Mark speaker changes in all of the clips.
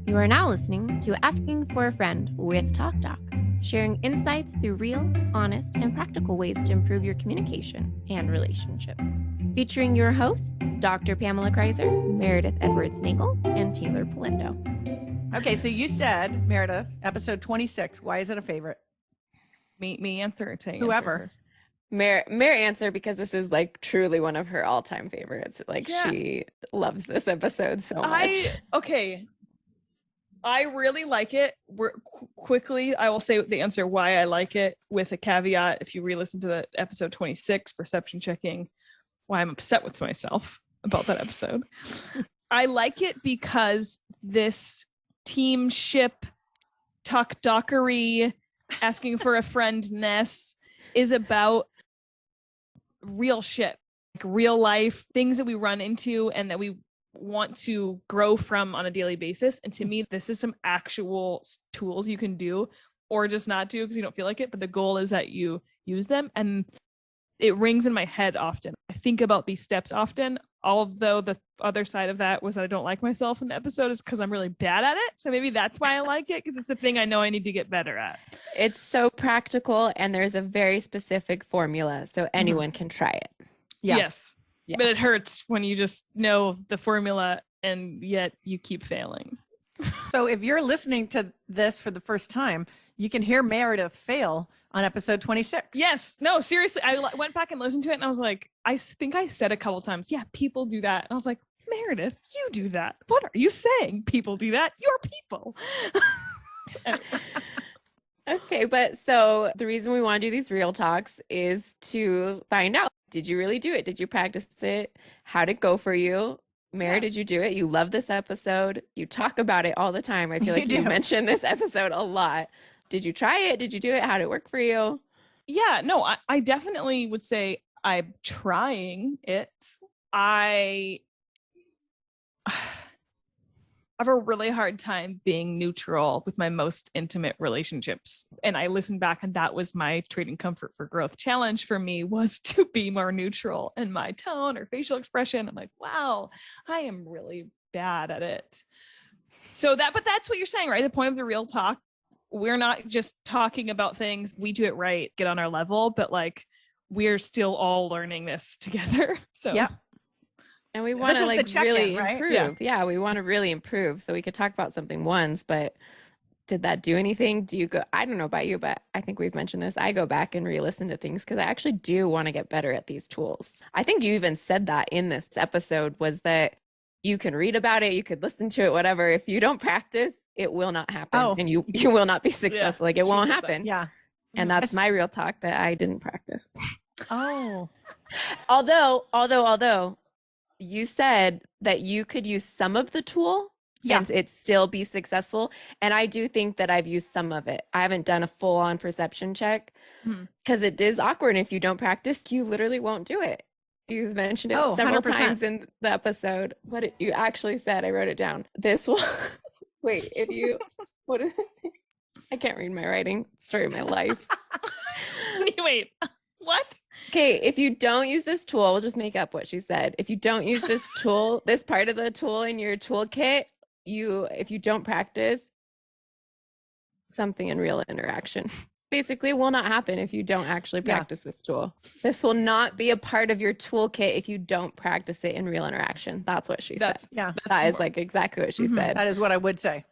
Speaker 1: You are now listening to Asking for a Friend with TalkDoc, sharing insights through real, honest, and practical ways to improve your communication and relationships. Featuring your hosts, Dr. Pamela Kreiser, Meredith Edwards-Nagel, and Teighlor Polendo.
Speaker 2: Okay, so you said, Meredith, episode 26. Why is it a favorite?
Speaker 3: Me answer to
Speaker 2: Whoever.
Speaker 1: Mare answer, because this is like truly one of her all-time favorites. Like, she loves this episode so much.
Speaker 3: I really like it. Quickly, I will say the answer why I like it with a caveat. If you re-listen to the episode 26, perception checking, why I'm upset with myself about that episode. I like it because this team ship talk-dockery, asking for a friend-ness is about real shit, like real life things that we run into and that we want to grow from on a daily basis. And to me, this is some actual tools you can do or just not do because you don't feel like it. But the goal is that you use them, and it rings in my head often. I think about these steps often, although the other side of that was that I don't like myself in the episode is because I'm really bad at it. So maybe that's why I like it, because it's a thing I know I need to get better at.
Speaker 1: It's so practical, and there's a very specific formula, so anyone can try it.
Speaker 3: Yeah. Yes. Yeah. But it hurts when you just know the formula and yet you keep failing.
Speaker 2: So if you're listening to this for the first time, you can hear Meredith fail on episode 26.
Speaker 3: Yes. No, seriously. I went back and listened to it and I was like, I think I said a couple times, yeah, people do that. And I was like, Meredith, you do that. What are you saying? People do that. You're people.
Speaker 1: Okay, but so the reason we want to do these real talks is to find out, did you really do it? Did you practice it? How'd it go for you? Mary, did you do it? You love this episode. You talk about it all the time. I feel like you mention this episode a lot. Did you try it? Did you do it? How'd it work for you?
Speaker 3: Yeah, no, I definitely would say I'm trying it. I have a really hard time being neutral with my most intimate relationships. And I listened back, and that was my Trading Comfort for Growth challenge for me, was to be more neutral in my tone or facial expression. I'm like, wow, I am really bad at it. So but that's what you're saying, right? The point of the real talk, we're not just talking about things, we do it right, get on our level, but like we're still all learning this together. So
Speaker 2: yeah.
Speaker 1: And we want to like really improve. Yeah, we want to really improve. So we could talk about something once, but did that do anything? Do you go, I don't know about you, but I think we've mentioned this. I go back and re-listen to things because I actually do want to get better at these tools. I think you even said that in this episode, was that you can read about it, you could listen to it, whatever. If you don't practice, it will not happen. And you will not be successful. Like it won't happen.
Speaker 2: Yeah.
Speaker 1: And that's my real talk, that I didn't practice.
Speaker 2: Oh.
Speaker 1: Although you said that you could use some of the tool and it still be successful. And I do think that I've used some of it. I haven't done a full-on perception check because it is awkward. And if you don't practice, you literally won't do it. You've mentioned it several
Speaker 2: 100%.
Speaker 1: times in the episode. What you actually said, I wrote it down. This will, wait, if you, what is it? I can't read my writing. Story of my life.
Speaker 3: Wait. What?
Speaker 1: Okay, if you don't use this tool, we'll just make up what she said. If you don't use this tool, this part of the tool in your toolkit, if you don't practice something in real interaction, basically it will not happen if you don't actually practice this tool. This will not be a part of your toolkit if you don't practice it in real interaction. That's what she said. That is like exactly what she said.
Speaker 2: That is what I would say.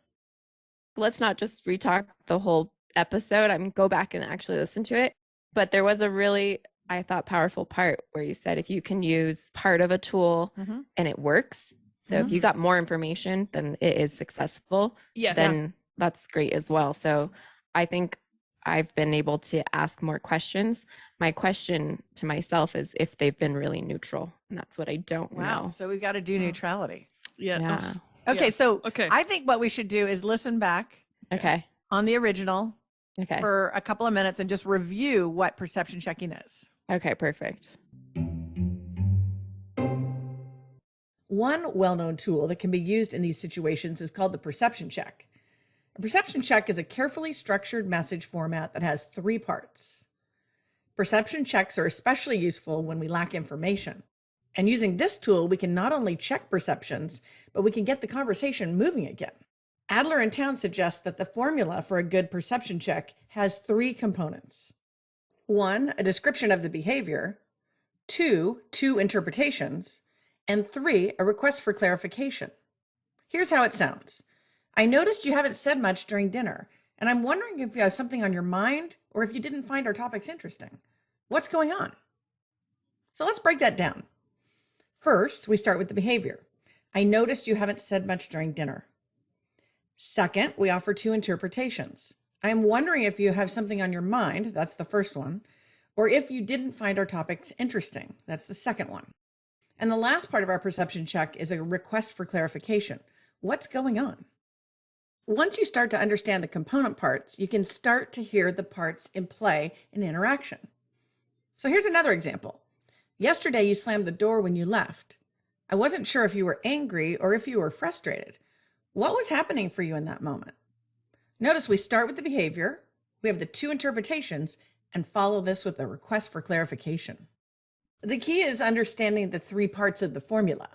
Speaker 1: Let's not just retalk the whole episode. I mean, go back and actually listen to it. But there was a really, I thought, powerful part where you said if you can use part of a tool and it works, so if you got more information, then it is successful, then that's great as well. So I think I've been able to ask more questions. My question to myself is if they've been really neutral, and that's what I don't know.
Speaker 2: So we got to do neutrality.
Speaker 1: Yeah.
Speaker 2: Okay, so I think what we should do is listen back on the original for a couple of minutes and just review what perception checking is.
Speaker 1: Okay, perfect.
Speaker 4: One well-known tool that can be used in these situations is called the perception check. A perception check is a carefully structured message format that has 3 parts. Perception checks are especially useful when we lack information. And using this tool, we can not only check perceptions, but we can get the conversation moving again. Adler and Towne suggest that the formula for a good perception check has 3 components. 1, a description of the behavior. 2, 2 interpretations. And 3, a request for clarification. Here's how it sounds. I noticed you haven't said much during dinner, and I'm wondering if you have something on your mind or if you didn't find our topics interesting. What's going on? So let's break that down. First, we start with the behavior. I noticed you haven't said much during dinner. Second, we offer 2 interpretations. I am wondering if you have something on your mind, that's the first one, or if you didn't find our topics interesting, that's the second one. And the last part of our perception check is a request for clarification. What's going on? Once you start to understand the component parts, you can start to hear the parts in play in interaction. So here's another example. Yesterday, you slammed the door when you left. I wasn't sure if you were angry or if you were frustrated. What was happening for you in that moment? Notice we start with the behavior, we have the 2 interpretations, and follow this with a request for clarification. The key is understanding the 3 parts of the formula.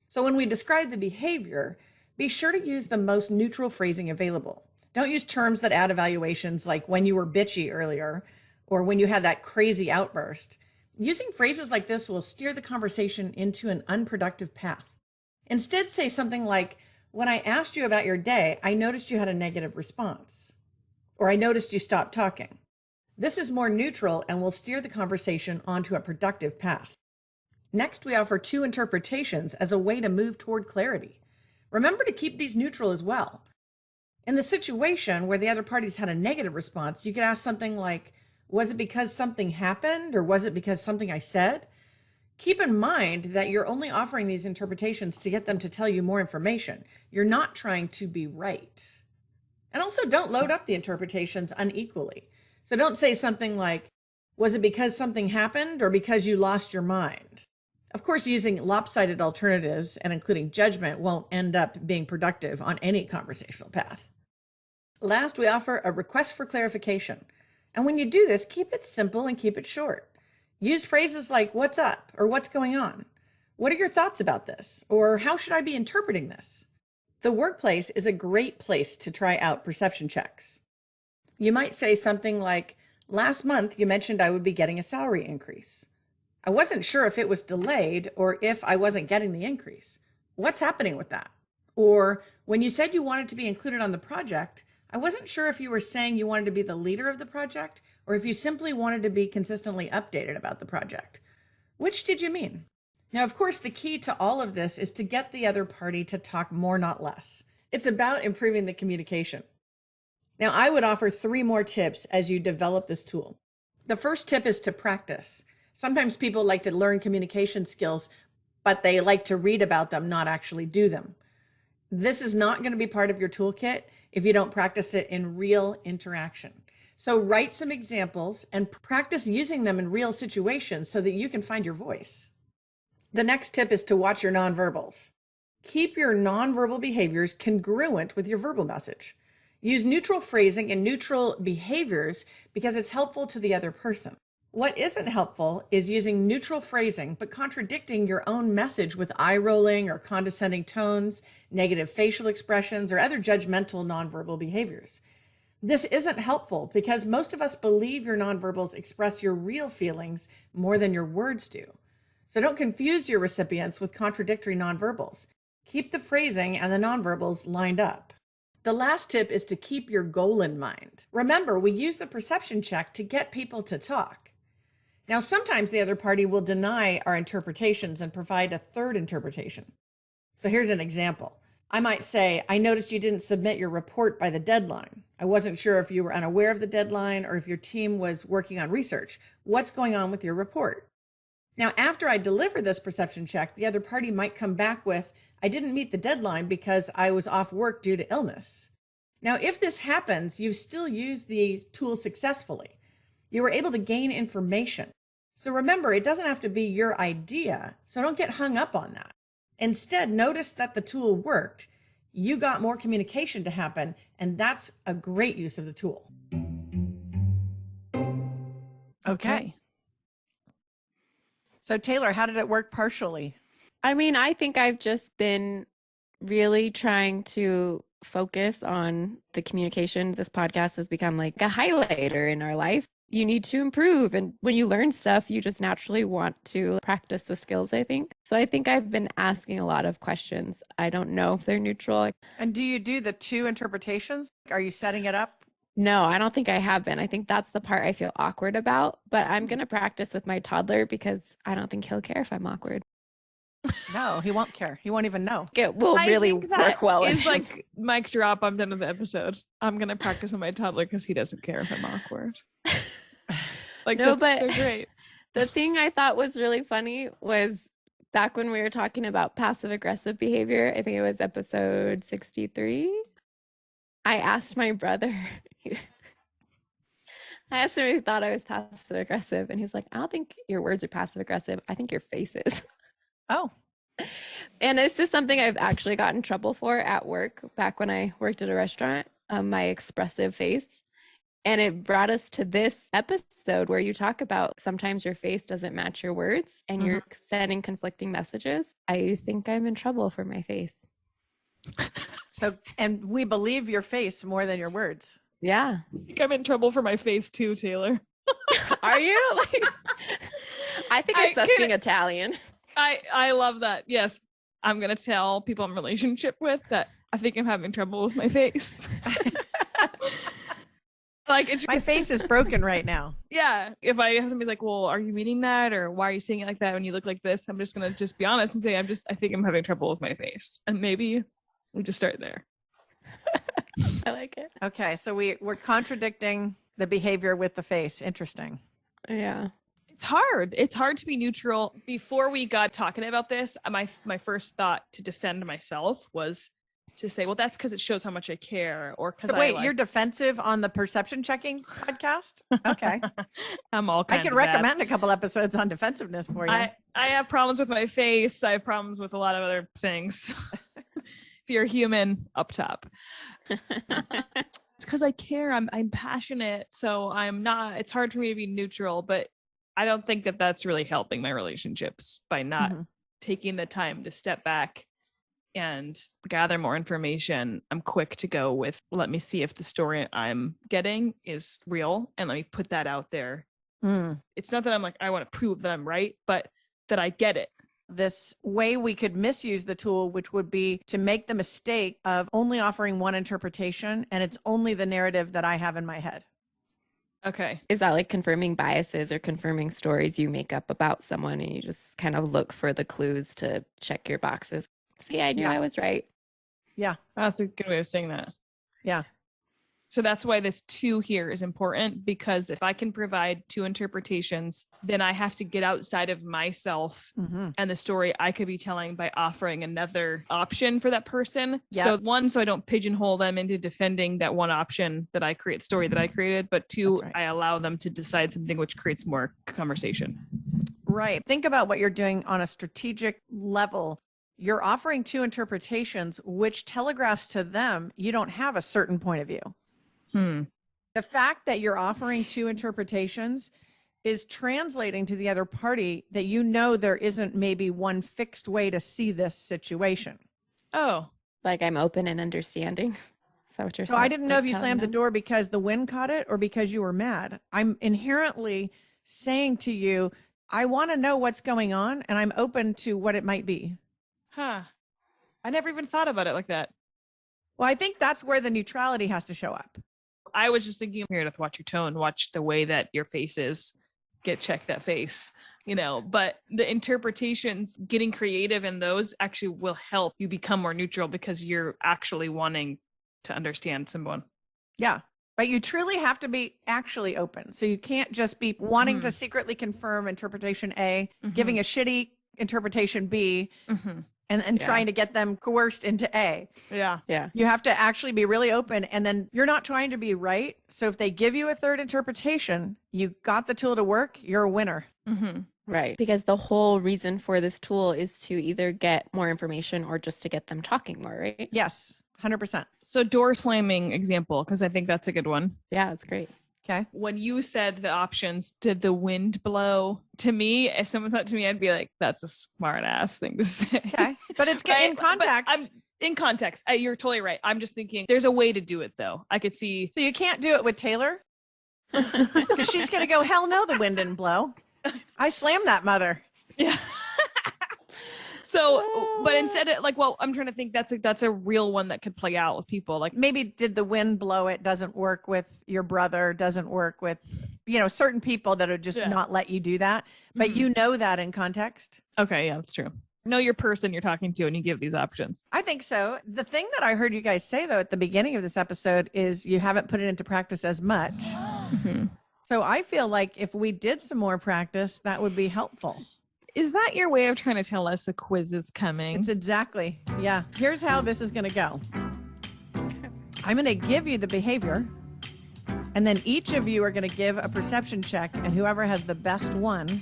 Speaker 4: So when we describe the behavior, be sure to use the most neutral phrasing available. Don't use terms that add evaluations like when you were bitchy earlier or when you had that crazy outburst. Using phrases like this will steer the conversation into an unproductive path. Instead, say something like, when I asked you about your day, I noticed you had a negative response. Or I noticed you stopped talking. This is more neutral and will steer the conversation onto a productive path. Next, we offer 2 interpretations as a way to move toward clarity. Remember to keep these neutral as well. In the situation where the other parties had a negative response, you could ask something like, was it because something happened or was it because something I said? Keep in mind that you're only offering these interpretations to get them to tell you more information. You're not trying to be right. And also don't load up the interpretations unequally. So don't say something like, was it because something happened or because you lost your mind? Of course, using lopsided alternatives and including judgment won't end up being productive on any conversational path. Last, we offer a request for clarification. And when you do this, keep it simple and keep it short. Use phrases like, what's up? Or what's going on? What are your thoughts about this? Or how should I be interpreting this? The workplace is a great place to try out perception checks. You might say something like, last month you mentioned I would be getting a salary increase. I wasn't sure if it was delayed or if I wasn't getting the increase. What's happening with that? Or when you said you wanted to be included on the project, I wasn't sure if you were saying you wanted to be the leader of the project or if you simply wanted to be consistently updated about the project. Which did you mean? Now, of course, the key to all of this is to get the other party to talk more, not less. It's about improving the communication. Now, I would offer 3 more tips as you develop this tool. The first tip is to practice. Sometimes people like to learn communication skills, but they like to read about them, not actually do them. This is not going to be part of your toolkit if you don't practice it in real interaction. So write some examples and practice using them in real situations so that you can find your voice. The next tip is to watch your nonverbals. Keep your nonverbal behaviors congruent with your verbal message. Use neutral phrasing and neutral behaviors because it's helpful to the other person. What isn't helpful is using neutral phrasing but contradicting your own message with eye rolling or condescending tones, negative facial expressions, or other judgmental nonverbal behaviors. This isn't helpful because most of us believe your nonverbals express your real feelings more than your words do. So don't confuse your recipients with contradictory nonverbals. Keep the phrasing and the nonverbals lined up. The last tip is to keep your goal in mind. Remember, we use the perception check to get people to talk. Now, sometimes the other party will deny our interpretations and provide a third interpretation. So here's an example. I might say, I noticed you didn't submit your report by the deadline. I wasn't sure if you were unaware of the deadline or if your team was working on research. What's going on with your report? Now, after I deliver this perception check, the other party might come back with, I didn't meet the deadline because I was off work due to illness. Now, if this happens, you've still used the tool successfully. You were able to gain information. So remember, it doesn't have to be your idea, so don't get hung up on that. Instead, notice that the tool worked. You got more communication to happen, and that's a great use of the tool.
Speaker 2: Okay. So Teighlor, how did it work partially?
Speaker 1: I mean, I think I've just been really trying to focus on the communication. This podcast has become like a highlighter in our life. You need to improve. And when you learn stuff, you just naturally want to practice the skills, I think. So I think I've been asking a lot of questions. I don't know if they're neutral.
Speaker 2: And do you do the 2 interpretations? Are you setting it up?
Speaker 1: No, I don't think I have been. I think that's the part I feel awkward about. But I'm going to practice with my toddler because I don't think he'll care if I'm awkward.
Speaker 2: No, he won't care. He won't even know.
Speaker 1: It will really work well.
Speaker 3: It's like mic drop. I'm done with the episode. I'm going to practice on my toddler because he doesn't care if I'm awkward. Like, no, that's so great.
Speaker 1: The thing I thought was really funny was back when we were talking about passive aggressive behavior. I think it was episode 63. I asked my brother, I asked him if he thought I was passive aggressive, and he's like, I don't think your words are passive aggressive. I think your face is.
Speaker 2: Oh.
Speaker 1: And it's just something I've actually gotten in trouble for at work back when I worked at a restaurant, my expressive face. And it brought us to this episode where you talk about sometimes your face doesn't match your words and you're sending conflicting messages. I think I'm in trouble for my face.
Speaker 2: So, and we believe your face more than your words.
Speaker 1: Yeah.
Speaker 3: I think I'm in trouble for my face too, Teighlor.
Speaker 1: Are you? Like, I think it's us being Italian.
Speaker 3: I love that. Yes. I'm going to tell people I'm in a relationship with that I think I'm having trouble with my face. Like, it's
Speaker 2: my face is broken right now.
Speaker 3: Yeah. If I have somebody's like, well, are you meaning that? Or why are you saying it like that when you look like this? I'm just going to just be honest and say, I think I'm having trouble with my face. And maybe we just start there.
Speaker 1: I like it.
Speaker 2: Okay. So we're contradicting the behavior with the face. Interesting.
Speaker 1: Yeah.
Speaker 3: It's hard. It's hard to be neutral. Before we got talking about this, my first thought to defend myself was to say, well, that's because it shows how much I care, or because
Speaker 2: you're defensive on the perception checking podcast? Okay.
Speaker 3: I'm all kinds
Speaker 2: I could recommend a couple episodes on defensiveness for you.
Speaker 3: I have problems with my face. I have problems with a lot of other things. If you're human, up top. It's because I care. I'm passionate. So it's hard for me to be neutral, but I don't think that that's really helping my relationships by not taking the time to step back and gather more information. I'm quick to go with, let me see if the story I'm getting is real and let me put that out there. It's not that I'm like, I want to prove that I'm right, but that I get it.
Speaker 2: This way we could misuse the tool, which would be to make the mistake of only offering one interpretation, and it's only the narrative that I have in my head.
Speaker 3: Okay.
Speaker 1: Is that like confirming biases or confirming stories you make up about someone and you just kind of look for the clues to check your boxes? See, I knew I was right.
Speaker 2: Yeah.
Speaker 3: That's a good way of saying that.
Speaker 2: Yeah.
Speaker 3: So that's why this 2 here is important, because if I can provide 2 interpretations, then I have to get outside of myself and the story I could be telling by offering another option for that person. Yep. So 1, so I don't pigeonhole them into defending that one option that I create, story that I created, but 2, I allow them to decide something which creates more conversation.
Speaker 2: Right. Think about what you're doing on a strategic level. You're offering 2 interpretations, which telegraphs to them you don't have a certain point of view. The fact that you're offering 2 interpretations is translating to the other party that you know there isn't maybe one fixed way to see this situation.
Speaker 3: Oh,
Speaker 1: like I'm open and understanding. Is that what you're saying?
Speaker 2: So I didn't know if you slammed the door because the wind caught it or because you were mad. I'm inherently saying to you, I want to know what's going on and I'm open to what it might be.
Speaker 3: Huh. I never even thought about it like that.
Speaker 2: Well, I think that's where the neutrality has to show up.
Speaker 3: I was just thinking, Meredith, watch your tone, watch the way that your face is, check that face, but the interpretations, getting creative in those actually will help you become more neutral because you're actually wanting to understand someone.
Speaker 2: Yeah. But you truly have to be actually open. So you can't just be wanting to secretly confirm interpretation A, giving a shitty interpretation B, and trying to get them coerced into A.
Speaker 3: Yeah.
Speaker 1: Yeah.
Speaker 2: You have to actually be really open, and then you're not trying to be right. So if they give you a third interpretation, you got the tool to work, you're a winner.
Speaker 1: Right. Because the whole reason for this tool is to either get more information or just to get them talking more, right?
Speaker 2: Yes, 100%.
Speaker 3: So door slamming example, because I think that's a good one.
Speaker 1: Yeah, it's great.
Speaker 2: Okay.
Speaker 3: When you said the options, did the wind blow? To me, if someone said to me, I'd be like, that's a smart ass thing to say.
Speaker 2: Okay. But it's in context.
Speaker 3: in context, you're totally right. I'm just thinking there's a way to do it though. I could see.
Speaker 2: So you can't do it with Teighlor? Because she's going to go, hell no, the wind didn't blow. I slammed that mother.
Speaker 3: Yeah. So, but instead of like, well, I'm trying to think that's a real one that could play out with people. Like
Speaker 2: maybe did the wind blow it doesn't work with your brother, doesn't work with, certain people that would just not let you do that. But you know that in context.
Speaker 3: Okay. Yeah, that's true. Know your person you're talking to and you give these options.
Speaker 2: I think so. The thing that I heard you guys say though, at the beginning of this episode is you haven't put it into practice as much. So I feel like if we did some more practice, that would be helpful.
Speaker 3: Is that your way of trying to tell us the quiz is coming?
Speaker 2: It's exactly. Yeah. Here's how this is going to go. I'm going to give you the behavior, and then each of you are going to give a perception check, and whoever has the best one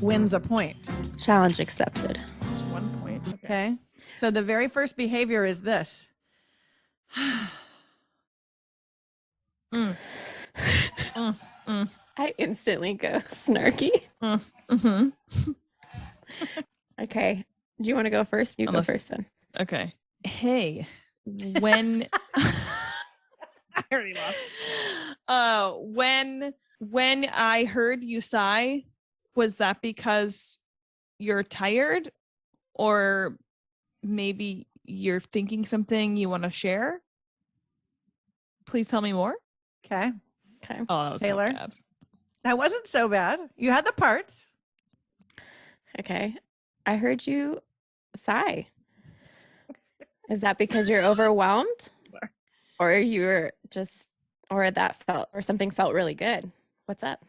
Speaker 2: wins a point.
Speaker 1: Challenge accepted.
Speaker 3: Just 1 point.
Speaker 2: Okay. So the very first behavior is this.
Speaker 1: I instantly go snarky. Okay. Do you want to go first? You go first then.
Speaker 3: Okay. Hey, when I already lost. When I heard you sigh, was that because you're tired, or maybe you're thinking something you want to share? Please tell me more.
Speaker 2: Okay.
Speaker 3: Okay. Oh, that was
Speaker 2: Teighlor.
Speaker 3: so bad.
Speaker 2: That wasn't so bad. You had the parts.
Speaker 1: Okay. I heard you sigh. Is that because you're overwhelmed?
Speaker 3: Sorry.
Speaker 1: Or you were just, or something felt really good? What's up?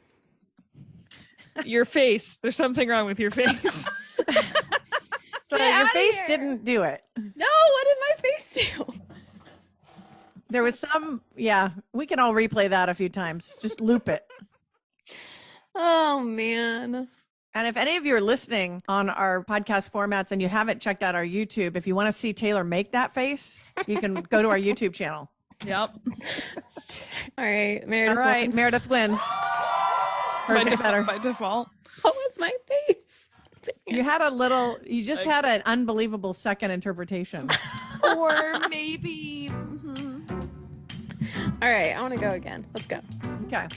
Speaker 3: Your face. There's something wrong with your face.
Speaker 2: So your face didn't do it.
Speaker 1: No, what did my face do?
Speaker 2: There was we can all replay that a few times. Just loop it.
Speaker 1: Oh, man.
Speaker 2: And if any of you are listening on our podcast formats and you haven't checked out our YouTube, if you want to see Teighlor make that face, you can go to our YouTube channel.
Speaker 3: Yep.
Speaker 1: All right. Meredith.
Speaker 2: All right. Meredith wins. Hers is better.
Speaker 3: By default.
Speaker 1: What was my face?
Speaker 2: You just had an unbelievable second interpretation.
Speaker 3: Or maybe.
Speaker 1: All right. I want to go again. Let's go.
Speaker 2: Okay.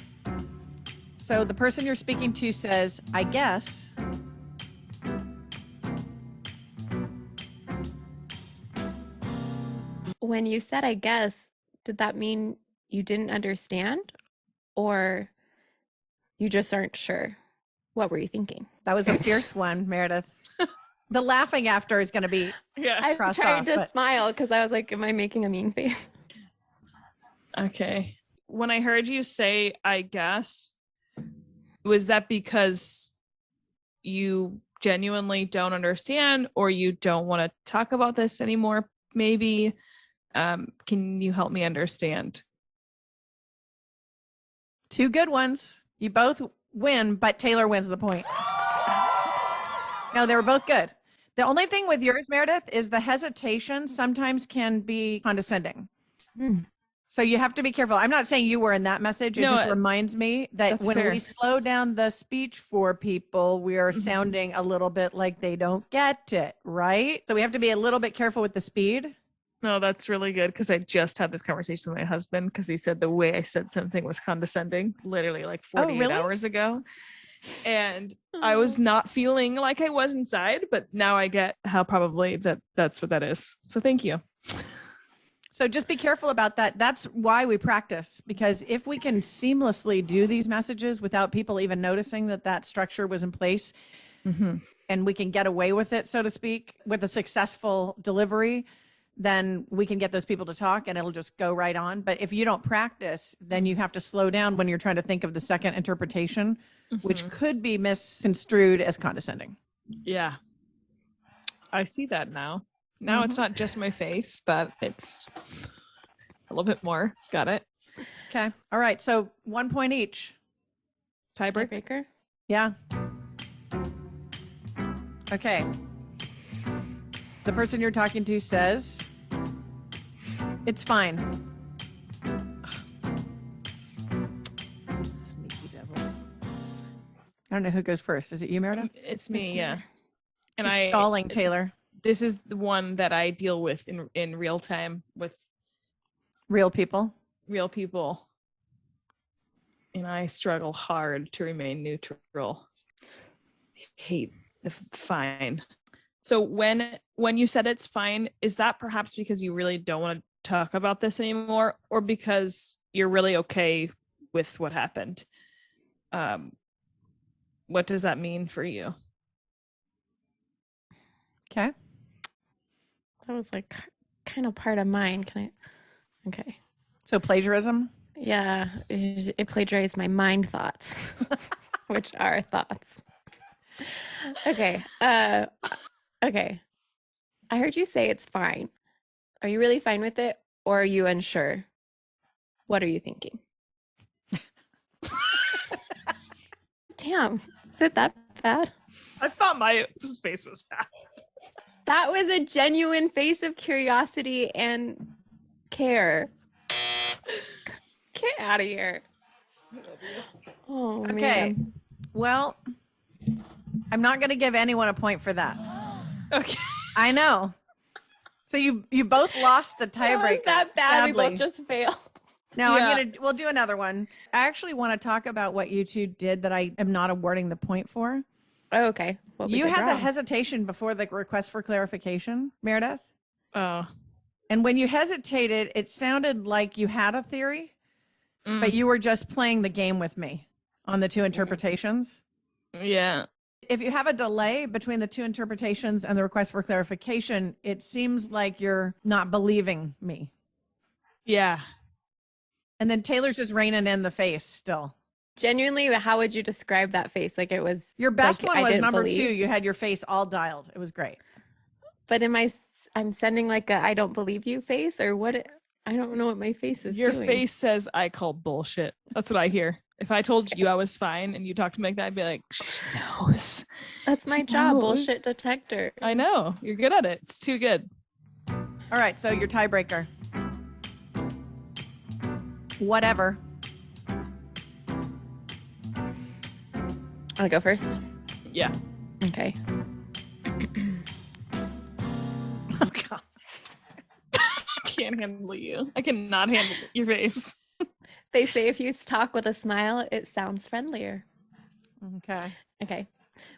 Speaker 2: So the person you're speaking to says, I guess.
Speaker 1: When you said, I guess, did that mean you didn't understand, or you just aren't sure? What were you thinking?
Speaker 2: That was a fierce one, Meredith. The laughing after is going to be
Speaker 1: I tried to smile because I was like, am I making a mean face?
Speaker 3: Okay. When I heard you say, I guess, was that because you genuinely don't understand, or you don't want to talk about this anymore? Maybe. Can you help me understand?
Speaker 2: Two good ones. You both win, but Teighlor wins the point. No, they were both good. The only thing with yours, Meredith, is the hesitation sometimes can be condescending. So you have to be careful. I'm not saying you were in that message. It just reminds me that when we slow down the speech for people, we are sounding a little bit like they don't get it, right? So we have to be a little bit careful with the speed.
Speaker 3: No, that's really good, because I just had this conversation with my husband because he said the way I said something was condescending, literally like 48 hours ago. And I was not feeling like I was inside, but now I get how probably that's what that is. So thank you.
Speaker 2: So just be careful about that. That's why we practice, because if we can seamlessly do these messages without people even noticing that structure was in place, and we can get away with it, so to speak, with a successful delivery, then we can get those people to talk and it'll just go right on. But if you don't practice, then you have to slow down when you're trying to think of the second interpretation, which could be misconstrued as condescending.
Speaker 3: Yeah. I see that now. Now it's not just my face, but it's a little bit more. Got it.
Speaker 2: Okay. All right. So 1 point each.
Speaker 1: Tiebreaker?
Speaker 2: Yeah. Okay. The person you're talking to says, it's fine.
Speaker 3: Sneaky devil.
Speaker 2: I don't know who goes first. Is it you, Meredith?
Speaker 3: It's me, yeah. And
Speaker 2: He's stalling, Teighlor.
Speaker 3: this is the one that I deal with in real time with
Speaker 2: Real people.
Speaker 3: And I struggle hard to remain neutral. I hate the fine. So when you said it's fine, is that perhaps because you really don't want to talk about this anymore, or because you're really okay with what happened? What does that mean for you?
Speaker 2: Okay.
Speaker 1: That was like kind of part of mine. Okay.
Speaker 2: So plagiarism?
Speaker 1: Yeah, it plagiarized my mind thoughts, which are thoughts. Okay. Okay. I heard you say it's fine. Are you really fine with it, or are you unsure? What are you thinking? Damn, is it that bad?
Speaker 3: I thought my face was bad.
Speaker 1: That was a genuine face of curiosity and care. Get out of here. Oh,
Speaker 2: Okay.
Speaker 1: man.
Speaker 2: Well, I'm not going to give anyone a point for that.
Speaker 3: Okay.
Speaker 2: I know. So you both lost the tiebreaker.
Speaker 1: Was that bad?
Speaker 2: Sadly.
Speaker 1: We both just failed.
Speaker 2: No,
Speaker 3: Yeah.
Speaker 2: we'll do another one. I actually want to talk about what you two did that I am not awarding the point for.
Speaker 1: Oh, okay. What we
Speaker 2: You
Speaker 1: did
Speaker 2: had the
Speaker 1: wrong.
Speaker 2: hesitation before the request for clarification, Meredith.
Speaker 3: Oh.
Speaker 2: And when you hesitated, it sounded like you had a theory, but you were just playing the game with me on the two interpretations.
Speaker 3: Yeah.
Speaker 2: If you have a delay between the two interpretations and the request for clarification, it seems like you're not believing me.
Speaker 3: Yeah.
Speaker 2: And then Taylor's just reining in the face still.
Speaker 1: Genuinely, how would you describe that face? Like it was
Speaker 2: Your best
Speaker 1: like,
Speaker 2: one
Speaker 1: I
Speaker 2: was
Speaker 1: didn't
Speaker 2: number
Speaker 1: believe.
Speaker 2: 2. You had your face all dialed. It was great.
Speaker 1: But I'm sending like a I don't believe you face, or what? I don't know what my face is
Speaker 3: Your
Speaker 1: doing.
Speaker 3: face says I call bullshit. That's what I hear. If I told you I was fine and you talked to me like that, I'd be like, she knows.
Speaker 1: That's my
Speaker 3: She
Speaker 1: job,
Speaker 3: knows.
Speaker 1: bullshit detector.
Speaker 3: I know. You're good at it. It's too good.
Speaker 2: All right, so your tiebreaker. Whatever.
Speaker 1: I'll go first.
Speaker 3: Yeah.
Speaker 1: Okay.
Speaker 2: Oh, God.
Speaker 3: I can't handle you. I cannot handle your face.
Speaker 1: They say if you talk with a smile, it sounds friendlier.
Speaker 2: Okay.
Speaker 1: Okay.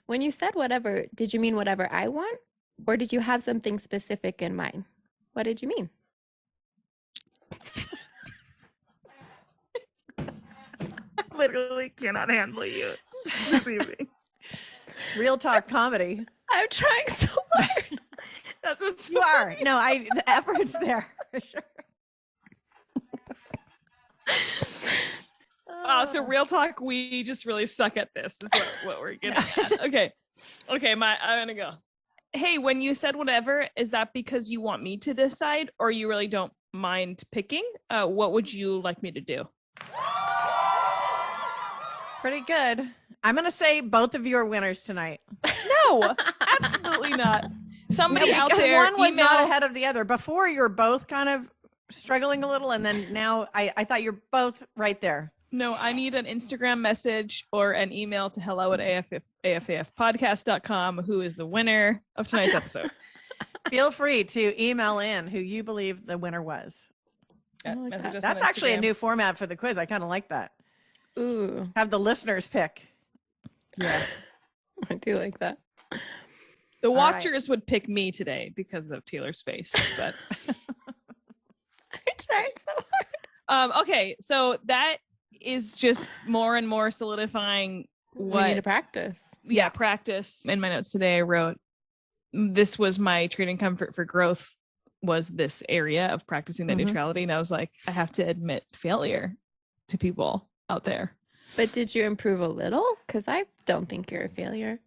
Speaker 1: When you said whatever, did you mean whatever I want? Or did you have something specific in mind? What did you mean?
Speaker 3: Literally cannot handle you.
Speaker 2: Real talk comedy.
Speaker 1: I'm trying so hard.
Speaker 3: That's what
Speaker 2: You are. No, the effort's there for sure.
Speaker 3: So real talk, we just really suck at this is what we're getting at. Okay. I'm gonna go. Hey, when you said whatever, is that because you want me to decide or you really don't mind picking? What would you like me to do?
Speaker 2: Pretty good. I'm going to say both of you are winners tonight.
Speaker 3: No, absolutely not. Somebody out
Speaker 2: Because
Speaker 3: there,
Speaker 2: one was
Speaker 3: email.
Speaker 2: not ahead of the other. Before you were both kind of struggling a little, and then now I thought you're both right there.
Speaker 3: No, I need an Instagram message or an email to AFAFPodcast.com. Who is the winner of tonight's episode?
Speaker 2: Feel free to email in who you believe the winner was.
Speaker 1: like
Speaker 3: Message
Speaker 1: that.
Speaker 3: us on
Speaker 2: That's actually a
Speaker 3: Instagram.
Speaker 2: new format for the quiz. I kind of like that.
Speaker 1: Ooh,
Speaker 2: Have the listeners pick.
Speaker 3: Yeah.
Speaker 1: I do like that.
Speaker 3: The
Speaker 2: right.
Speaker 3: watchers would pick me today because of Taylor's face, but
Speaker 1: I tried so hard.
Speaker 3: okay, so that is just more and more solidifying
Speaker 1: We need to
Speaker 3: what
Speaker 1: practice.
Speaker 3: practice. In my notes today I wrote this was my training comfort for growth was this area of practicing that neutrality, and I was like, I have to admit failure to people out there.
Speaker 1: But did you improve a little? Because I don't think you're a failure.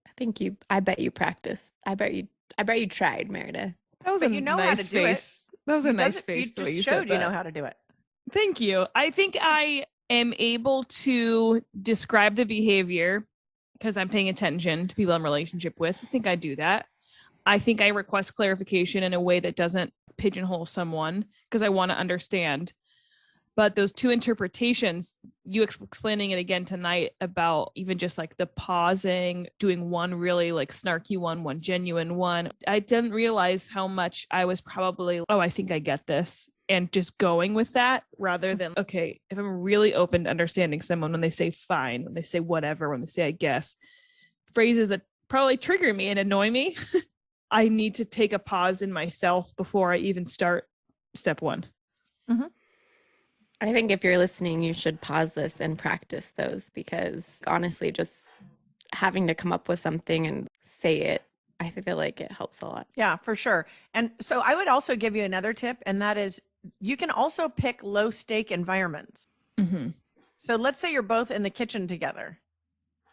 Speaker 1: I bet you practiced. I bet you tried, Meredith.
Speaker 3: That was
Speaker 2: But
Speaker 3: a
Speaker 2: you know how
Speaker 3: nice
Speaker 2: to do it.
Speaker 3: face. That was a nice face
Speaker 2: You
Speaker 3: the way
Speaker 2: just
Speaker 3: you
Speaker 2: showed
Speaker 3: said
Speaker 2: you
Speaker 3: that.
Speaker 2: know how to do it.
Speaker 3: Thank you. I think I am able to describe the behavior because I'm paying attention to people I'm in relationship with. I think I do that. I think I request clarification in a way that doesn't pigeonhole someone because I want to understand. But those two interpretations, you explaining it again tonight about even just like the pausing, doing one really like snarky one genuine one. I didn't realize how much I was probably, oh, I think I get this. And just going with that rather than, okay, if I'm really open to understanding someone when they say fine, when they say whatever, when they say I guess, phrases that probably trigger me and annoy me, I need to take a pause in myself before I even start step one.
Speaker 2: Mm-hmm.
Speaker 1: I think if you're listening, you should pause this and practice those, because honestly, just having to come up with something and say it, I feel like it helps a lot.
Speaker 2: Yeah, for sure. And so I would also give you another tip, and that is you can also pick low stake environments.
Speaker 3: Mm-hmm.
Speaker 2: So let's say you're both in the kitchen together,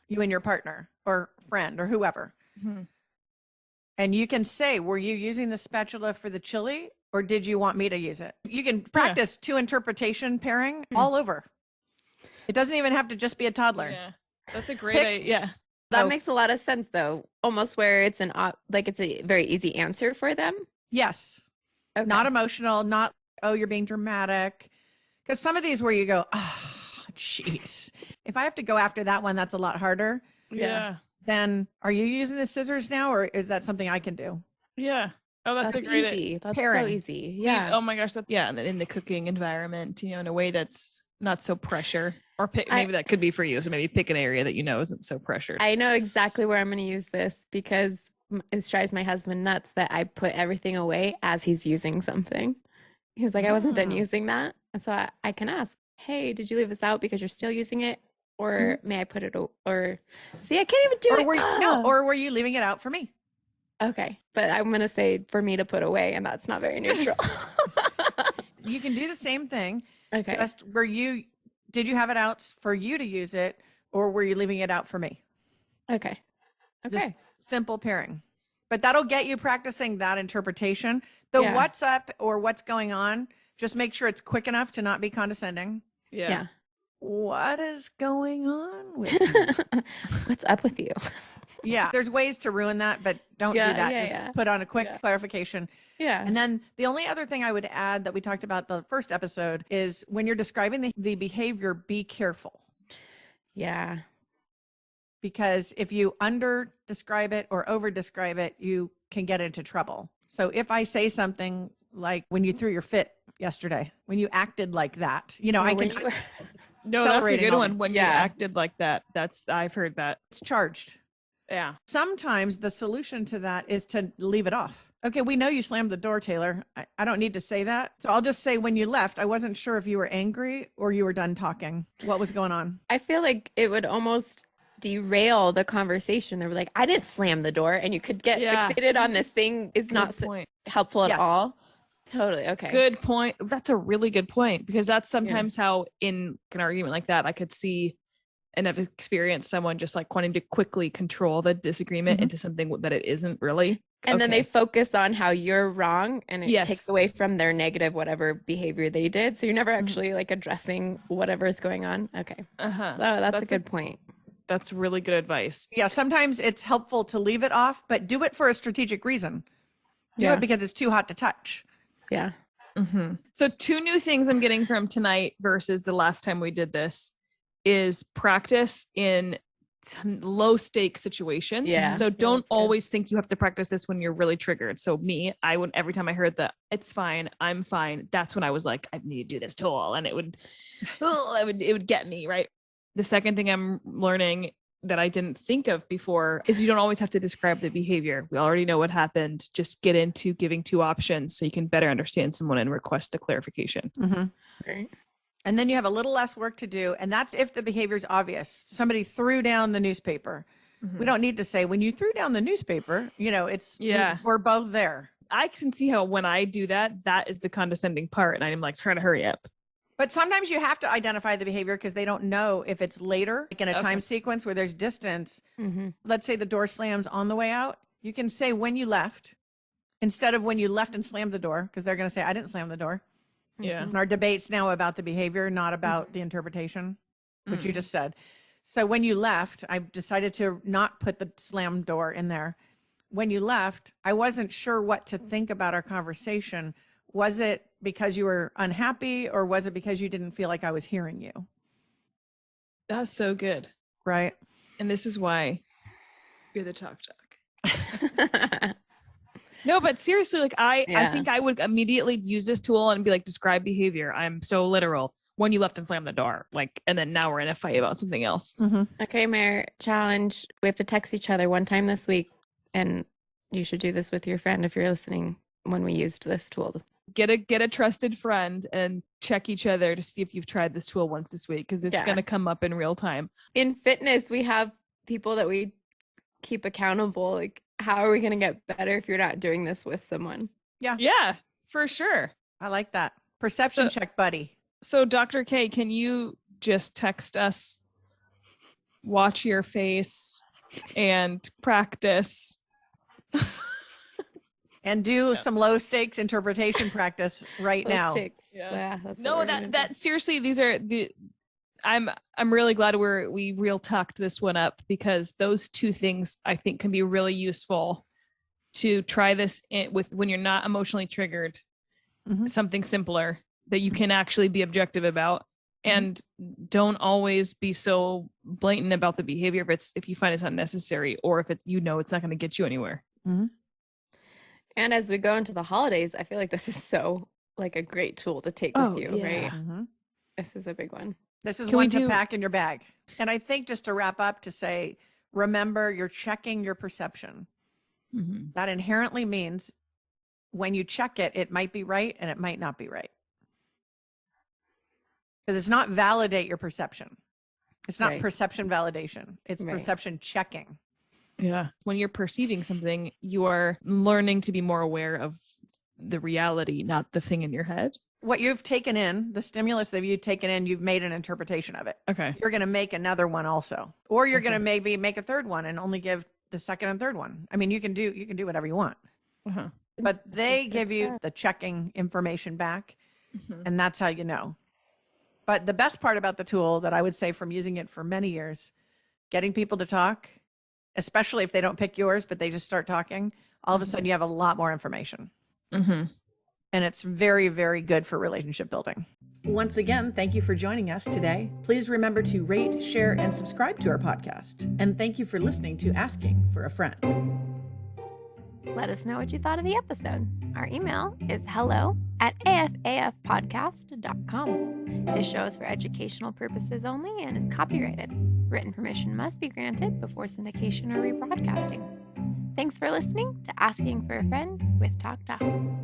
Speaker 2: you and your partner or friend or whoever.
Speaker 3: Mm-hmm.
Speaker 2: And you can say, were you using the spatula for the chili, or did you want me to use it? You can practice two interpretation pairing all over. It doesn't even have to just be a toddler.
Speaker 3: Yeah, that's a great idea.
Speaker 1: That makes a lot of sense, though. Almost where it's it's a very easy answer for them.
Speaker 2: Yes.
Speaker 1: Okay.
Speaker 2: Not emotional, not, oh, you're being dramatic. Because some of these where you go, oh, jeez. If I have to go after that one, that's a lot harder.
Speaker 3: Yeah.
Speaker 2: Then are you using the scissors now, or is that something I can do?
Speaker 3: Yeah. Oh, that's a great
Speaker 1: easy. That's
Speaker 2: pairing.
Speaker 1: so easy. Yeah.
Speaker 3: Oh my gosh. And in the cooking environment, in a way that's not so pressure, or maybe that could be for you. So maybe pick an area that isn't so pressured.
Speaker 1: I know exactly where I'm going to use this, because it drives my husband nuts that I put everything away as he's using something. He's like, I wasn't done using that. And so I can ask, hey, did you leave this out because you're still using it? Or may I put it, or see, I can't even do it.
Speaker 2: Or were you leaving it out for me?
Speaker 1: Okay. But I'm going to say for me to put away, and that's not very neutral.
Speaker 2: You can do the same thing.
Speaker 1: Okay.
Speaker 2: Just did you have it out for you to use it, or were you leaving it out for me?
Speaker 1: Okay.
Speaker 2: Just simple pairing. But that'll get you practicing that interpretation. The what's up or what's going on, just make sure it's quick enough to not be condescending.
Speaker 3: Yeah.
Speaker 2: What is going on with you?
Speaker 1: What's up with you?
Speaker 2: Yeah. There's ways to ruin that, but don't do that. Just put on a quick clarification.
Speaker 1: Yeah.
Speaker 2: And then the only other thing I would add that we talked about the first episode is when you're describing the behavior, be careful.
Speaker 1: Yeah.
Speaker 2: Because if you under describe it or over describe it, you can get into trouble. So if I say something like when you threw your fit yesterday, when you acted like that, I can.
Speaker 3: No, that's a good one. When you
Speaker 1: Yeah.
Speaker 3: acted like that, I've heard that.
Speaker 2: It's charged.
Speaker 3: Yeah.
Speaker 2: Sometimes the solution to that is to leave it off. Okay, we know you slammed the door, Teighlor. I don't need to say that. So I'll just say when you left, I wasn't sure if you were angry or you were done talking. What was going on?
Speaker 1: I feel like it would almost derail the conversation. They were like, I didn't slam the door, and you could get fixated on this thing is not helpful at all. Totally. Okay.
Speaker 3: Good point. That's a really good point, because that's sometimes how in an argument like that, I could see and have experienced someone just like wanting to quickly control the disagreement into something that it isn't really.
Speaker 1: And then they focus on how you're wrong, and it takes away from their negative whatever behavior they did. So you're never actually like addressing whatever's going on. Okay. Oh, that's a good point.
Speaker 3: That's really good advice.
Speaker 2: Yeah, sometimes it's helpful to leave it off, but do it for a strategic reason. Do it because it's too hot to touch.
Speaker 1: Yeah.
Speaker 3: Mm-hmm. So 2 new things I'm getting from tonight versus the last time we did this is practice in low stake situations.
Speaker 1: Yeah.
Speaker 3: So don't always think you have to practice this when you're really triggered. So every time I heard that it's fine, I'm fine, that's when I was like, I need to do this tool, and it would get me right. The second thing I'm learning that I didn't think of before is you don't always have to describe the behavior. We already know what happened. Just get into giving 2 options so you can better understand someone and request a clarification.
Speaker 2: Mm-hmm.
Speaker 1: Right.
Speaker 2: And then you have a little less work to do. And that's if the behavior is obvious. Somebody threw down the newspaper. We don't need to say, when you threw down the newspaper, we're both there.
Speaker 3: I can see how when I do that, that is the condescending part. And I'm like, trying to hurry up.
Speaker 2: But sometimes you have to identify the behavior because they don't know if it's later, like in a time sequence where there's distance. Let's say the door slams on the way out. You can say when you left instead of when you left and slammed the door, because they're going to say, I didn't slam the door.
Speaker 3: Yeah.
Speaker 2: And our debate's now about the behavior, not about the interpretation, which you just said. So when you left, I decided to not put the slam door in there. When you left, I wasn't sure what to think about our conversation. Was it because you were unhappy, or was it because you didn't feel like I was hearing you?
Speaker 3: That's so good.
Speaker 2: Right.
Speaker 3: And this is why you're the TalkDoc. No, but seriously, like I think I would immediately use this tool and be like, describe behavior. I'm so literal. When you left and slammed the door, like, and then now we're in a fight about something else.
Speaker 2: Mm-hmm.
Speaker 1: Okay, Mayor, challenge. We have to text each other one time this week, and you should do this with your friend if you're listening when we used this tool.
Speaker 3: Get a trusted friend and check each other to see if you've tried this tool once this week, because it's going to come up in real time.
Speaker 1: In fitness, we have people that we keep accountable. Like, how are we going to get better if you're not doing this with someone?
Speaker 3: Yeah, for sure.
Speaker 2: I like that. Perception check, buddy.
Speaker 3: So Dr. K, can you just text us, watch your face, and practice?
Speaker 2: And do some low stakes interpretation practice right now.
Speaker 1: Yeah, that's
Speaker 3: no, that seriously, these are the. I'm really glad we real talked this one up, because those two things I think can be really useful to try this with when you're not emotionally triggered.
Speaker 2: Mm-hmm.
Speaker 3: Something simpler that you can actually be objective about, and don't always be so blatant about the behavior if you find it's unnecessary, or if it's it's not going to get you anywhere.
Speaker 2: Mm-hmm.
Speaker 1: And as we go into the holidays, I feel like this is so like a great tool to take with you, right?
Speaker 2: Mm-hmm.
Speaker 1: This is a big one.
Speaker 2: This is one to pack in your bag. And I think, just to wrap up, to say, remember, you're checking your perception.
Speaker 3: Mm-hmm.
Speaker 2: That inherently means when you check it, it might be right and it might not be right. Because it's not validate your perception. It's not perception validation. It's perception checking.
Speaker 3: Yeah. When you're perceiving something, you are learning to be more aware of the reality, not the thing in your head.
Speaker 2: What you've taken in, the stimulus that you've taken in, you've made an interpretation of it.
Speaker 3: Okay.
Speaker 2: You're going to make another one also. Or you're going to maybe make a third one and only give the second and third one. I mean, you can do whatever you want.
Speaker 3: Uh-huh.
Speaker 2: But they give you the checking information back, and that's how you know. But the best part about the tool, that I would say from using it for many years, getting people to talk, especially if they don't pick yours, but they just start talking, all of a sudden you have a lot more information.
Speaker 3: Mm-hmm.
Speaker 2: And it's very, very good for relationship building. Once again, thank you for joining us today. Please remember to rate, share, and subscribe to our podcast. And thank you for listening to Asking for a Friend.
Speaker 1: Let us know what you thought of the episode. Our email is hello@AFAFPodcast.com. This show is for educational purposes only and is copyrighted. Written permission must be granted before syndication or rebroadcasting. Thanks for listening to Asking for a Friend with TalkDoc.